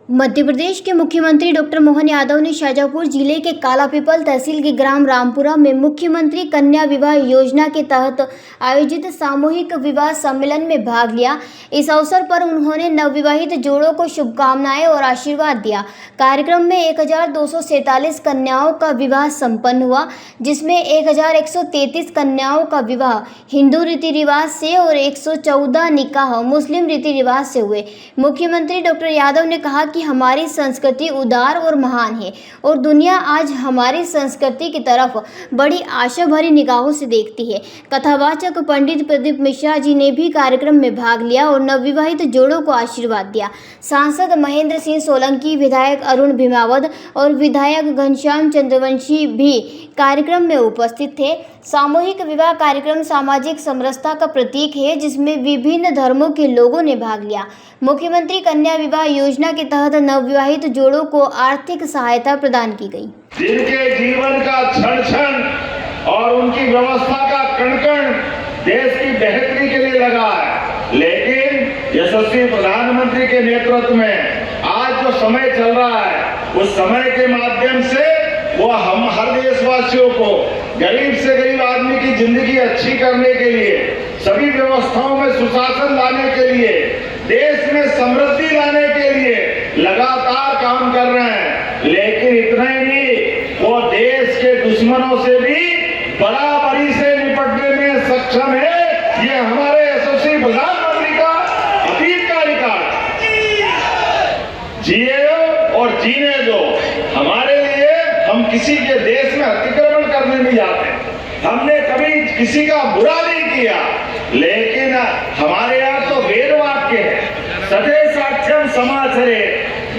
मध्य प्रदेश के मुख्यमंत्री डॉक्टर मोहन यादव ने शाजापुर जिले के कालापीपल तहसील के ग्राम रामपुरा में मुख्यमंत्री कन्या विवाह योजना के तहत आयोजित सामूहिक विवाह सम्मेलन में भाग लिया। इस अवसर पर उन्होंने नवविवाहित जोड़ों को शुभकामनाएं और आशीर्वाद दिया। कार्यक्रम में 1247 कन्याओं का विवाह संपन्न हुआ, जिसमें 1133 कन्याओं का विवाह हिंदू रीति रिवाज से और 114 निकाह मुस्लिम रीति रिवाज से हुए। मुख्यमंत्री डॉक्टर यादव ने कहा कि हमारी संस्कृति उदार और महान है और दुनिया आज हमारी संस्कृति की तरफ बड़ी आशा भरी निगाहों से देखती है। कथावाचक पंडित प्रदीप मिश्रा जी ने भी कार्यक्रम में भाग लिया और नवविवाहित जोड़ों को आशीर्वाद दिया। सांसद महेंद्र सिंह सोलंकी, विधायक अरुण भीमावद और विधायक घनश्याम चंद्रवंशी भी कार्यक्रम में उपस्थित थे। सामूहिक विवाह कार्यक्रम सामाजिक समरसता का प्रतीक है, जिसमें विभिन्न धर्मों के लोगों ने भाग लिया। मुख्यमंत्री कन्या विवाह योजना के तहत नवविवाहित जोड़ों को आर्थिक सहायता प्रदान की गई। जिनके जीवन का क्षण क्षण और उनकी व्यवस्था का कण कण देश की बेहतरी के लिए लगा है, लेकिन यशस्वी प्रधानमंत्री के नेतृत्व में आज जो समय चल रहा है, उस समय के माध्यम से वो हम हर देशवासियों को गरीब से गरीब आदमी की जिंदगी अच्छी करने के लिए, सभी व्यवस्थाओं में सुशासन लाने के लिए, देश में समृद्धि लाने के लिए लगातार काम कर रहे हैं। लेकिन इतना ही नहीं, वो देश के दुश्मनों से भी बराबरी से निपटने में सक्षम है। ये हमारे यशस्वी प्रधानमंत्री का अतीत का रिकॉर्ड। जिए और जीने दो। हमारे लिए, हम किसी के देश में अतिक्रमण करने नहीं जाते, हमने कभी किसी का बुरा नहीं किया, लेकिन हमारे यहाँ तो वेद वाक्य है, सदे साक्ष्यम समाचरे,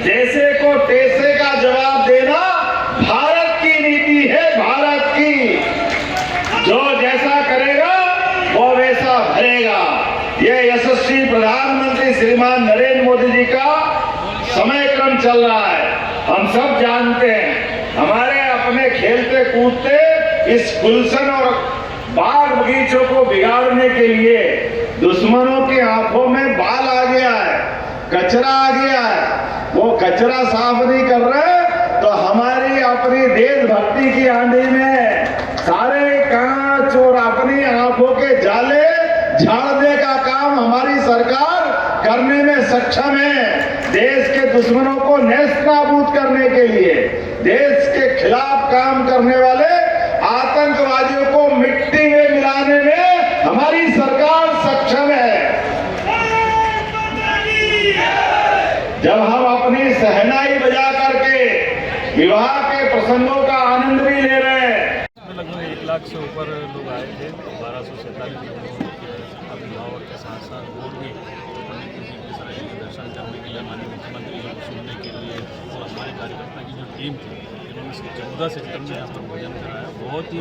जैसे को तैसे का जवाब देना भारत की नीति है। भारत की जो जैसा करेगा वो वैसा भरेगा। ये यशस्वी प्रधानमंत्री श्रीमान नरेंद्र मोदी जी का समय क्रम चल रहा है। हम सब जानते हैं, हमारे अपने खेलते कूदते इस गुलशन और बाग बगीचों को बिगाड़ने के लिए दुश्मनों की आंखों में बाल आ गया है, कचरा आ गया है। वो कचरा साफ नहीं कर रहे तो हमारी अपनी देशभक्ति की आंधी में सारे कांच और अपनी आंखों के जाले झाड़ने का काम हमारी सरकार करने में सक्षम है। देश के दुश्मनों को नेस्त नाबूद करने के लिए, देश के खिलाफ काम करने वाले आतंकवादियों को मिट्टी में मिलाने में हमारी सरकार सक्षम है। जब हम अपनी सहनाई बजा करके विवाह के प्रसंगों का आनंद भी ले रहे हैं। लगभग 1 लाख से ऊपर लोग आए थे। 1247 अभिभावक के साथ साथ और भी दर्शन करने के लिए, माननीय मुख्यमंत्री को सुनने के लिए, और हमारे कार्यकर्ता की जो टीम थी, इन्होंने 14 सेक्टर में यहाँ पर भोजन कराया। बहुत ही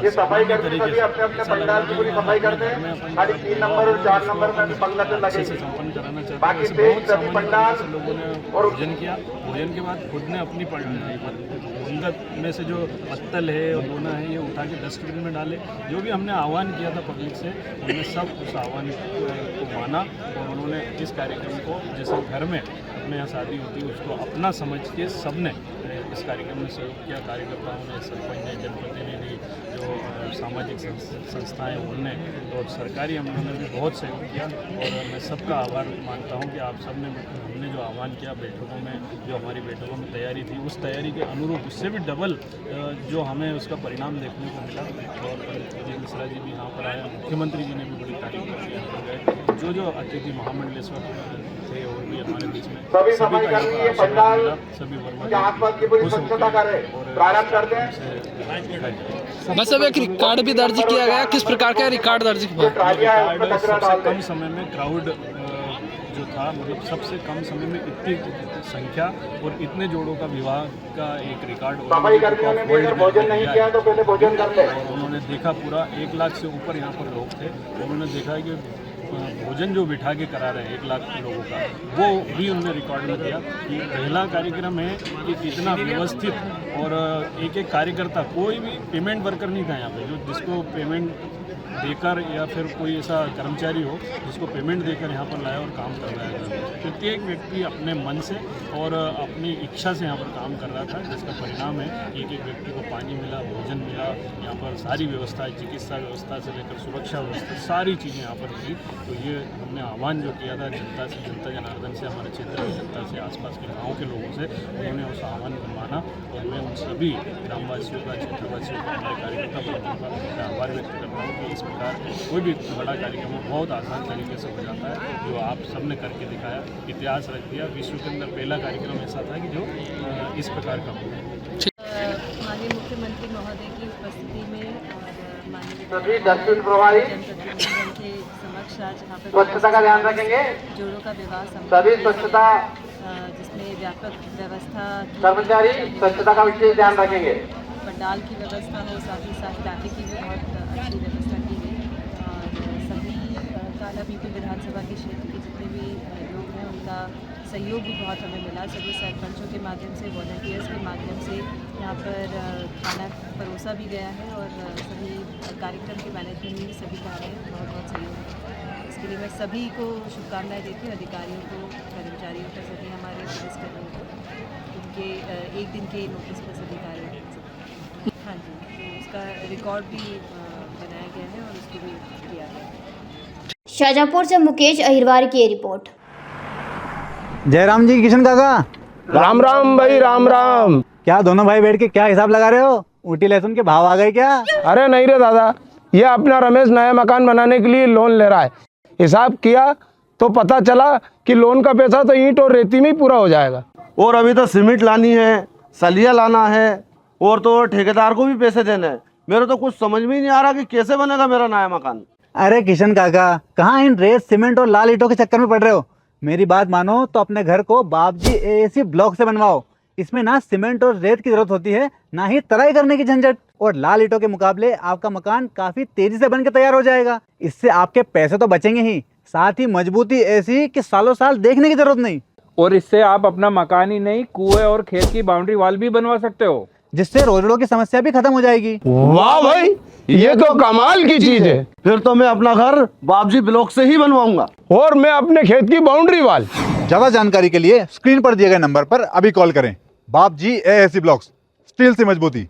ये सफाई करते हैं, अपने पंडाल की पूरी सफाई करते हैं। खाली 3 नंबर और 4 नंबर में पंगत लगे से संपन्न कराना चाहते हैं। बाकी बहुत सभी पंडाल लोगों ने भोजन किया। भोजन के बाद खुद ने अपनी पंगत में से जो पत्तल है और दोना है, ये उठा के डस्टबिन में डाले। जो भी हमने आह्वान किया था पब्लिक से, उन्होंने सब उस आह्वान को माना और उन्होंने इस कार्यक्रम को, जैसे घर में अपने यहाँ शादी होती है, उसको अपना समझ के सबने इस कार्यक्रम में सहयोग किया। कार्यकर्ताओं ने, सरपंच ने, जनप्रतिनिधि, जो सामाजिक संस्थाएं, उनने और सरकारी अमलों ने भी बहुत सहयोग किया। और मैं सबका आभार मानता हूं कि आप सब ने, हमने जो आह्वान किया बैठकों में, जो हमारी बैठकों में तैयारी थी, उस तैयारी के अनुरूप, उससे भी डबल जो हमें उसका परिणाम देखने को मिला। और प्रदीप मिश्रा जी भी यहाँ पर आए, मुख्यमंत्री जी ने भी बड़ी तारीफ की। यहाँ पर गए जो अतिथि महामंडलेश्वर थे और भी हमारे बीच में सभी सफाई करती है, पंडाल सभी के आसपास की पूरी स्वच्छता करें, प्रारंभ करते हैं। बस अब एक रिकॉर्ड भी दर्ज किया गया। किस प्रकार का रिकॉर्ड दर्ज किया? सबसे कम समय में क्राउड जो था, मतलब सबसे कम समय में इतनी संख्या और इतने जोड़ों का विवाह का एक रिकॉर्ड। सफाई कर्मियों ने भी अगर भोजन नहीं किया तो पहले भोजन कर ले। और उन्होंने देखा, पूरा 1 लाख से ऊपर यहाँ पर लोग थे। उन्होंने देखा कि भोजन जो बिठा के करा रहे हैं 1 लाख लोगों का, वो भी उन्होंने रिकॉर्ड में किया कि पहला कार्यक्रम है कि इतना व्यवस्थित। और एक एक कार्यकर्ता, कोई भी पेमेंट वर्कर नहीं था यहाँ पे, जो जिसको पेमेंट देकर या फिर कोई ऐसा कर्मचारी हो जिसको पेमेंट देकर यहाँ पर लाया और काम करवाया था। प्रत्येक व्यक्ति अपने मन से और अपनी इच्छा से यहाँ पर काम कर रहा था, जिसका परिणाम है एक एक व्यक्ति को पानी मिला, भोजन मिला, यहाँ पर सारी व्यवस्था, चिकित्सा व्यवस्था से लेकर सुरक्षा व्यवस्था, सारी चीज़ें यहाँ पर थी। तो ये हमने आह्वान जो किया था जनता से, जनता जनार्दन से, हमारे क्षेत्र की जनता से, आसपास के गाँव के लोगों से, उन्होंने उस आह्वान को माना और मैं उन सभी ग्रामवासियों का, क्षेत्रवासियों का, हमारे कार्यकर्ता का आभार व्यक्त करता हूँ कि इस प्रकार कोई भी बड़ा कार्यक्रम हो बहुत आसान तरीके से हो जाता है, जो आप सबने करके दिखाया, इतिहास रख दिया। विश्व के अंदर पहला कार्यक्रम ऐसा था कि जो इस प्रकार का हो। माननीय मुख्यमंत्री महोदय की उपस्थिति में और माननीय सभी डस्टबिन प्रभारी जनप्रतिनिधियों के समक्ष आज यहाँ पर स्वच्छता का ध्यान रखेंगे। जोड़ों का विवाह सभी स्वच्छता जिसमें व्यापक व्यवस्था की कर्मचारी स्वच्छता का विशेष ध्यान रखेंगे। पंडाल की व्यवस्था हो, साथ ही साथ ट्रैफिक की भी बहुत अच्छी व्यवस्था की गई और सभी कालापीपल विधानसभा के क्षेत्र के जितने भी लोग हैं उनका सहयोग भी बहुत हमें मिला। सभी सरपंचों के माध्यम से, वॉलंटियर्स के माध्यम से यहाँ पर खाना परोसा भी गया है और सभी कार्यक्रम के मैनेजमेंट में भी सभी का हमें बहुत बहुत सहयोग है। इसके लिए मैं सभी को शुभकामनाएं देती हूँ, अधिकारियों को, कर्मचारियों को, सभी हमारे पुलिसकर्मियों को, उनके एक दिन के नोटिस पर सभी कार्य। हाँ जी, तो उसका रिकॉर्ड भी बनाया गया है और उसको भी किया गया है। शाहजहाँपुर से मुकेश अहिरवार की ये रिपोर्ट। जयराम जी, किशन काका, राम राम भाई, राम राम। क्या दोनों भाई बैठ के क्या हिसाब लगा रहे हो? ऊटी लहसुन के भाव आ गए क्या? अरे नहीं रे दादा, ये अपना रमेश नया मकान बनाने के लिए लोन ले रहा है। हिसाब किया तो पता चला कि लोन का पैसा तो ईंट और रेती में ही पूरा हो जाएगा। और अभी तो सीमेंट लानी है, सलिया लाना है और तो ठेकेदार को भी पैसे देने हैं। मेरे तो कुछ समझ में ही नहीं आ रहा कि कैसे बनेगा मेरा नया मकान। अरे किशन काका, कहाँ इन रेत, सीमेंट और लाल ईंटों के चक्कर में पड़ रहे हो? मेरी बात मानो तो अपने घर को बाबजी एएसी ब्लॉक से बनवाओ। इसमें ना सीमेंट और रेत की जरूरत होती है, ना ही तराई करने की झंझट। और लाल ईंटों के मुकाबले आपका मकान काफी तेजी से बनकर तैयार हो जाएगा। इससे आपके पैसे तो बचेंगे ही, साथ ही मजबूती ऐसी कि सालों साल देखने की जरूरत नहीं। और इससे आप अपना मकान ही नहीं, कुएं और खेत की बाउंड्री वॉल भी बनवा सकते हो, जिससे रोजड़ों की समस्या भी खत्म हो जाएगी। वाह भाई, ये तो कमाल की चीज है। फिर तो मैं अपना घर बाबजी ब्लॉक से ही बनवाऊंगा और मैं अपने खेत की बाउंड्री वाल। ज्यादा जानकारी के लिए स्क्रीन पर दिए गए नंबर पर अभी कॉल करें। बाबजी एएसी ब्लॉक्स, स्टील से मजबूती।